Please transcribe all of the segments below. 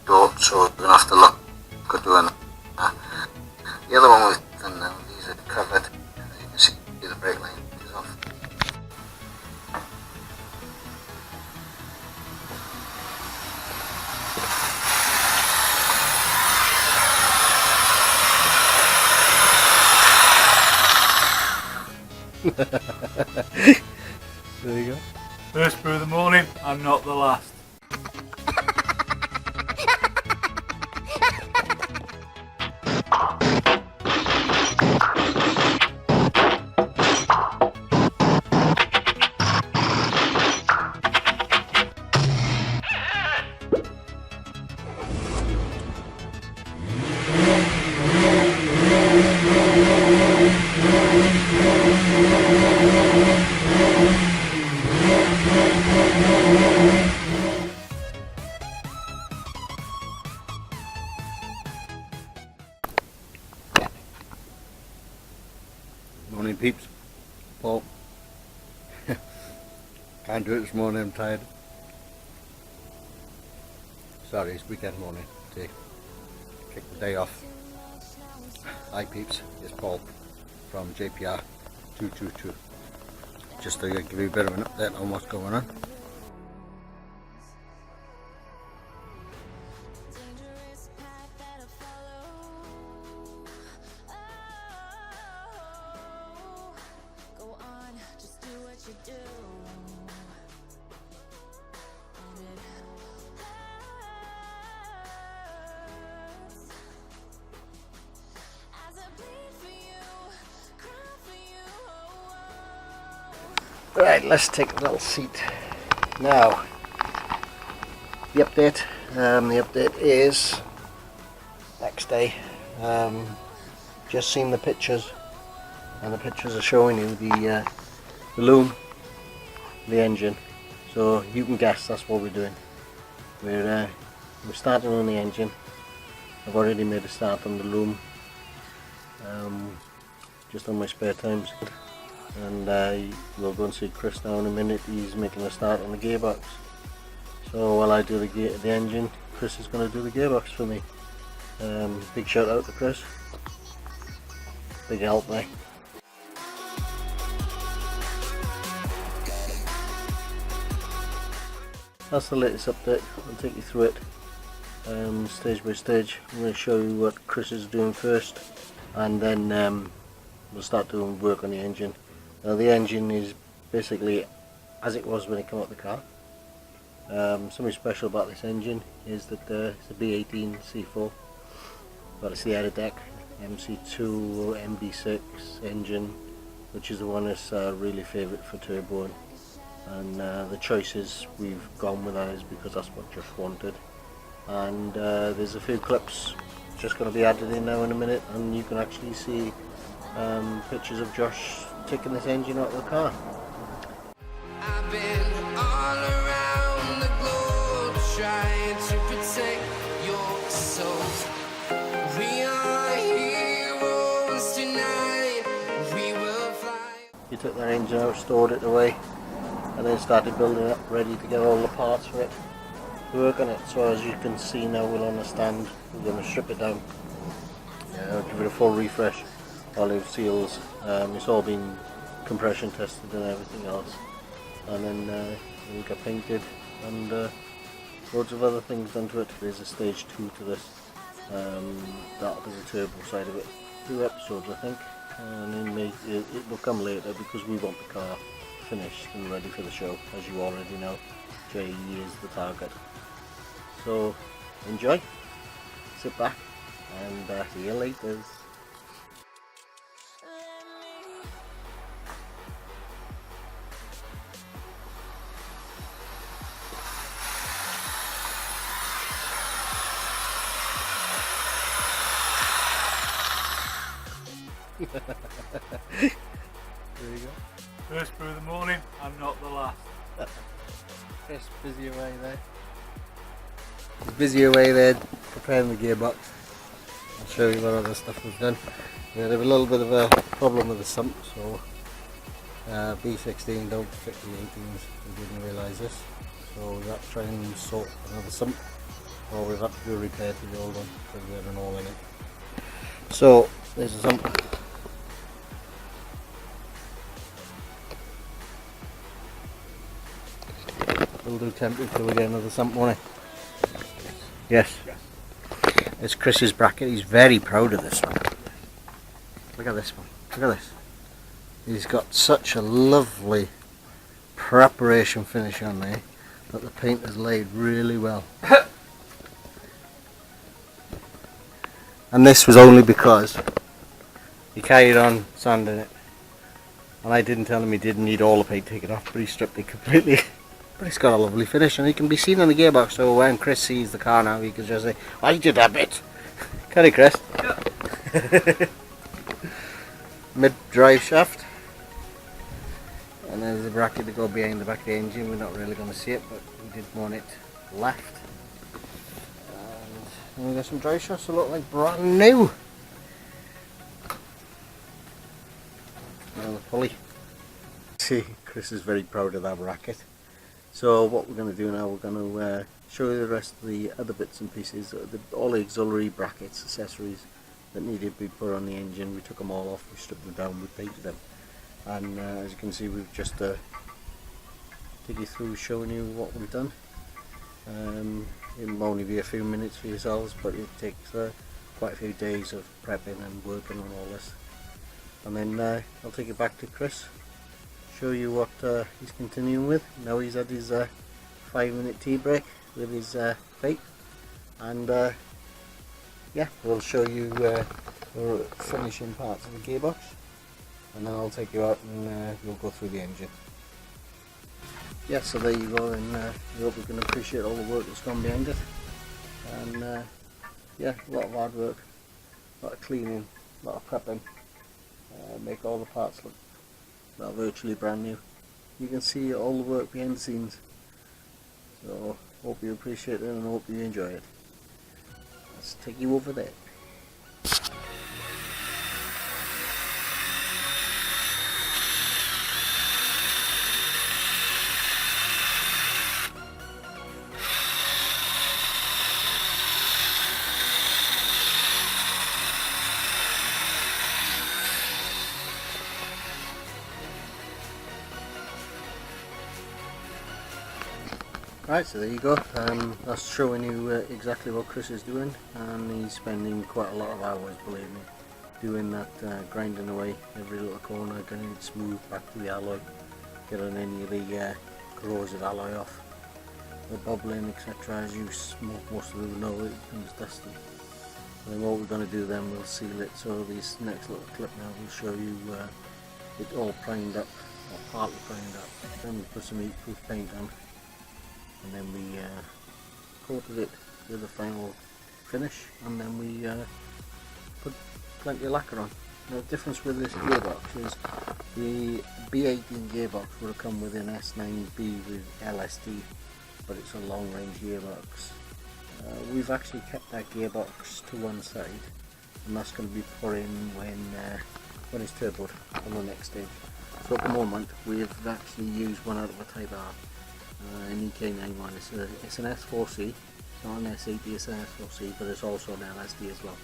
short, so we're going to have to look at doing that. The other one we've done now, these are covered, as you can see the brake line is off. There you go. First brew of the morning, and not the last. Morning peeps, Paul. Can't do it this morning, I'm tired. Sorry, it's weekend morning today. Kick the day off. Hi peeps, it's Paul from JPR 222. Just to give you a bit of an update on what's going on. Right, let's take a little seat now. The update is next day. Just seen the pictures, and the pictures are showing you the loom, the engine. So you can guess that's what we're doing. We're starting on the engine. I've already made a start on the loom, just on my spare times. And we'll go and see Chris now in a minute. He's making a start on the gearbox. So while I do the engine, Chris is going to do the gearbox for me. Big shout out to Chris. Big help there. That's the latest update. I'll take you through it stage by stage. I'm going to show you what Chris is doing first, and then we'll start doing work on the engine. Now the engine is basically as it was when it came out the car. Something special about this engine is that it's a B18c4, but it's the Aerodeck MC2 MB6 engine, which is the one that's really favourite for turboing. And the choices we've gone with that is because that's what Josh wanted. And there's a few clips just going to be added in now in a minute, and you can actually see pictures of Josh taking this engine out of the car. I've been all around the globe trying to protect your soul. We are heroes tonight. We will fly. You took that engine out, stored it away, and then started building it up, ready to get all the parts for it to work on it. So as you can see now, we're on a stand. We're going to strip it down, give it a full refresh. Olive seals, it's all been compression tested and everything else, and then we got painted and loads of other things done to it. There's a stage 2 to this. That'll be the turbo side of it. 2 episodes I think, and then it will come later because we want the car finished and ready for the show. As you already know, JE is the target. So enjoy, sit back, and see you later. There you go. First brew of the morning, and not the last. Chris busy away there. He's busy away there preparing the gearbox. I'll show you what other stuff we've done. We had a little bit of a problem with the sump, so B16 don't fit the 18s. We didn't realise this, so we got to try and sort another sump. All we've had to do repair to the old one because we had an hole in it. So there's a sump. We'll do temporary till we get another sump, won't it? Yes. It's Chris's bracket. He's very proud of this one. Look at this one. Look at this. He's got such a lovely preparation finish on there that the paint has laid really well. And this was only because he carried on sanding it, and I didn't tell him he didn't need all the paint taken off, but he stripped it completely. But it's got a lovely finish, and it can be seen on the gearbox, so when Chris sees the car now he can just say, "Why did that bit?" Can he, Chris? Yeah. Mid-drive shaft, and there's a bracket to go behind the back of the engine. We're not really going to see it, but we did want it left. And we got some drive shafts that look like brand new. Now the pulley. See, Chris is very proud of that bracket. So what we're going to do now, we're going to show you the rest of the other bits and pieces, all the auxiliary brackets, accessories that needed to be put on the engine. We took them all off, we stripped them down, we painted them, and as you can see, we've just take you through showing you what we've done. It will only be a few minutes for yourselves, but it takes quite a few days of prepping and working on all this. And then I'll take it back to Chris, show you what he's continuing with. Now he's had his 5-minute tea break with his vape, and yeah, we'll show you the finishing parts of the gearbox, and then I'll take you out and we'll go through the engine. Yeah, so there you go, and we hope you can appreciate all the work that's gone behind it. And yeah, a lot of hard work, a lot of cleaning, a lot of prepping, make all the parts look that are virtually brand new. You can see all the work behind the scenes. So hope you appreciate it and hope you enjoy it. Let's take you over there. Right, so there you go. That's showing you exactly what Chris is doing, and he's spending quite a lot of hours, believe me, doing that, grinding away every little corner, getting it smooth back to the alloy, getting any of the corrosive alloy off, the bubbling, etc. As you most of you know, it becomes dusty. And then what we're going to do then, we'll seal it. So this next little clip now will show you it all primed up, or partly primed up. Then we put some heat-proof paint on, and then we coated it with a final finish, and then we put plenty of lacquer on. Now, the difference with this gearbox is the B18 gearbox would have come with an S9B with LSD, but it's a long range gearbox. We've actually kept that gearbox to one side, and that's going to be put in when it's turboed on the next stage. So at the moment we've actually used one out of a Type R. An EK9 one. It's an S4C, it's not an S80, it's an S4C, but it's also an LSD as well.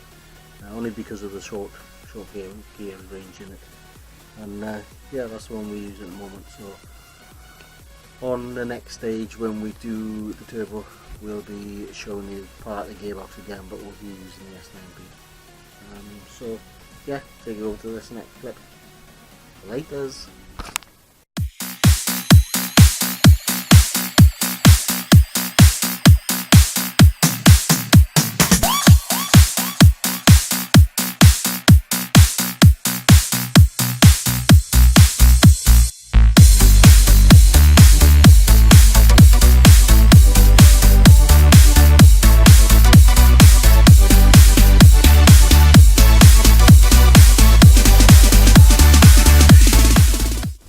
Only because of the short gear range in it. And yeah, that's the one we use at the moment. So on the next stage, when we do the turbo, we'll be showing you part of the gearbox again, but we'll be using the S9B. So yeah, take it over to this next clip. Laters.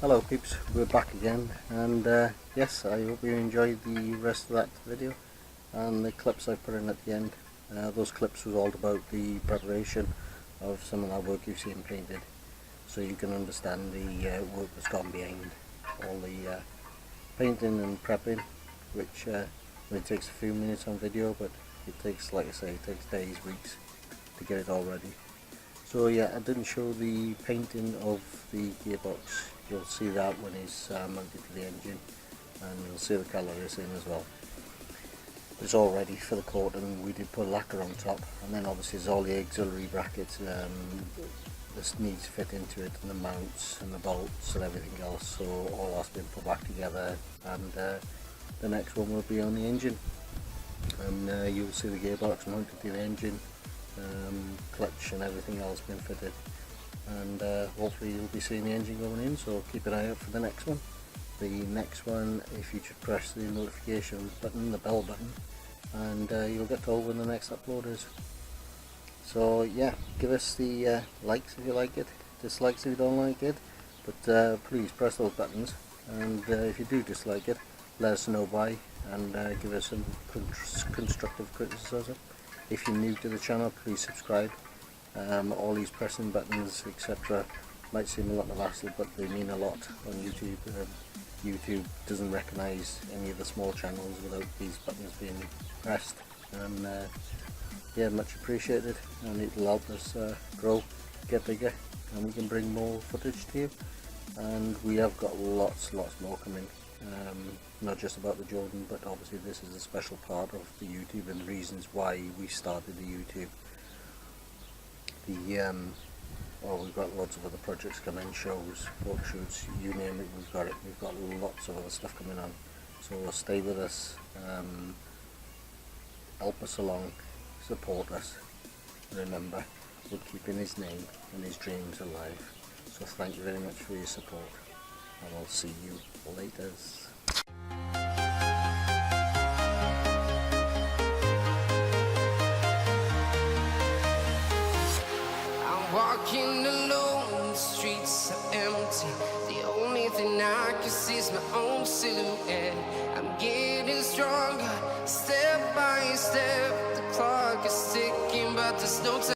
Hello peeps, we're back again, and yes, I hope you enjoyed the rest of that video and the clips I put in at the end. Those clips was all about the preparation of some of that work you've seen painted, so you can understand the work that's gone behind all the painting and prepping, which only takes a few minutes on video, but It takes, like I say, it takes days, weeks to get it all ready. So yeah, I didn't show the painting of the gearbox. You'll see that when it's mounted to the engine, and you'll see the colour it's in as well. It's all ready for the coat, and we did put lacquer on top, and then obviously there's all the auxiliary brackets this needs to fit into it, and the mounts and the bolts and everything else, so all that's been put back together, and the next one will be on the engine, and you'll see the gearbox mounted to the engine, clutch and everything else been fitted, and hopefully you'll be seeing the engine going in, so keep an eye out for the next one. The next one, if you should press the notification button, the bell button, and you'll get told when the next upload is. So yeah, give us the likes if you like it, dislikes if you don't like it, but please press those buttons, and if you do dislike it, let us know why, and give us some constructive criticism. If you're new to the channel, please subscribe. All these pressing buttons, etc., might seem a lot of hassle, but they mean a lot on YouTube. YouTube doesn't recognise any of the small channels without these buttons being pressed, and yeah, much appreciated, and it'll help us grow, get bigger, and we can bring more footage to you. And we have got lots more coming, not just about the Jordan, but obviously this is a special part of the YouTube and the reasons why we started the YouTube. Well, we've got lots of other projects coming, shows, photo shoots, you name it, we've got it. We've got lots of other stuff coming on, so stay with us, help us along, support us. Remember, we're keeping his name and his dreams alive. So thank you very much for your support, and I'll see you later. Walking alone, the streets are empty. The only thing I can see is my own silhouette. I'm getting stronger, step by step. The clock is ticking, but there's no time.